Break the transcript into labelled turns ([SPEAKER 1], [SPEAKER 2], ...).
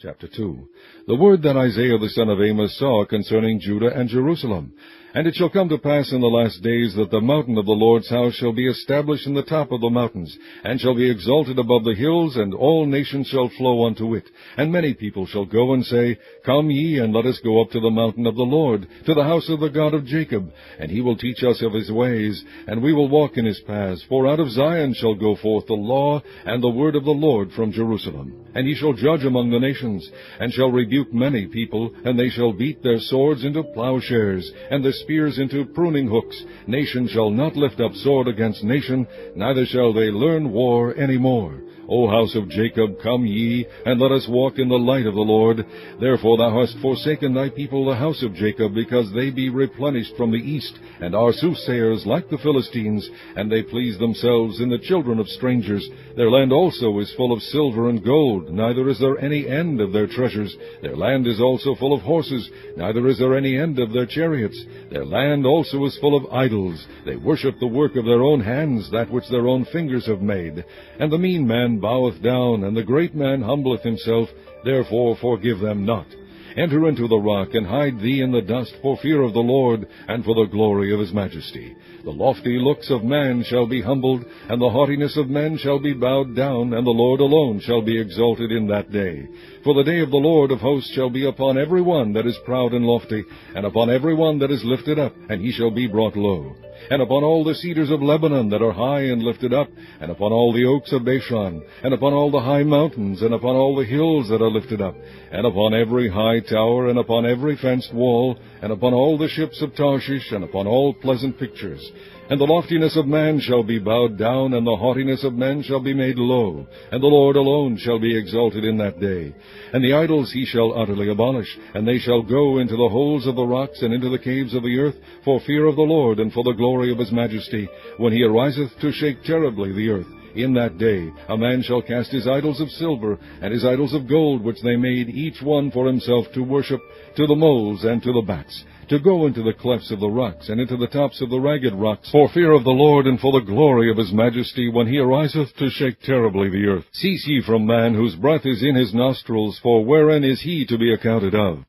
[SPEAKER 1] Chapter 2. The word that Isaiah the son of Amos saw concerning Judah and Jerusalem. And it shall come to pass in the last days that the mountain of the Lord's house shall be established in the top of the mountains, and shall be exalted above the hills, and all nations shall flow unto it. And many people shall go and say, Come ye, and let us go up to the mountain of the Lord, to the house of the God of Jacob. And he will teach us of his ways, and we will walk in his paths. For out of Zion shall go forth the law and the word of the Lord from Jerusalem. And he shall judge among the nations, and shall rebuke many people, and they shall beat their swords into plowshares, and their spears into pruning hooks. Nation shall not lift up sword against nation, neither shall they learn war any more. O house of Jacob, come ye, and let us walk in the light of the Lord. Therefore thou hast forsaken thy people, the house of Jacob, because they be replenished from the east, and are soothsayers like the Philistines, and they please themselves in the children of strangers. Their land also is full of silver and gold, neither is there any end of their treasures. Their land is also full of horses, neither is there any end of their chariots. Their land also is full of idols. They worship the work of their own hands, that which their own fingers have made. And the mean man boweth down, and the great man humbleth himself. Therefore forgive them not. Enter into the rock, and hide thee in the dust, for fear of the Lord, and for the glory of his majesty. The lofty looks of man shall be humbled, and the haughtiness of men shall be bowed down, and the Lord alone shall be exalted in that day. For the day of the Lord of hosts shall be upon every one that is proud and lofty, and upon every one that is lifted up, and he shall be brought low. And upon all the cedars of Lebanon that are high and lifted up, and upon all the oaks of Bashan, and upon all the high mountains, and upon all the hills that are lifted up, and upon every high tower, and upon every fenced wall, and upon all the ships of Tarshish, and upon all pleasant pictures. And the loftiness of man shall be bowed down, and the haughtiness of men shall be made low, and the Lord alone shall be exalted in that day. And the idols he shall utterly abolish, and they shall go into the holes of the rocks, and into the caves of the earth, for fear of the Lord, and for the glory of his majesty, when he ariseth to shake terribly the earth. In that day a man shall cast his idols of silver, and his idols of gold, which they made each one for himself to worship, to the moles and to the bats, to go into the clefts of the rocks, and into the tops of the ragged rocks, for fear of the Lord, and for the glory of his majesty, when he ariseth to shake terribly the earth. Cease ye from man, whose breath is in his nostrils, for wherein is he to be accounted of?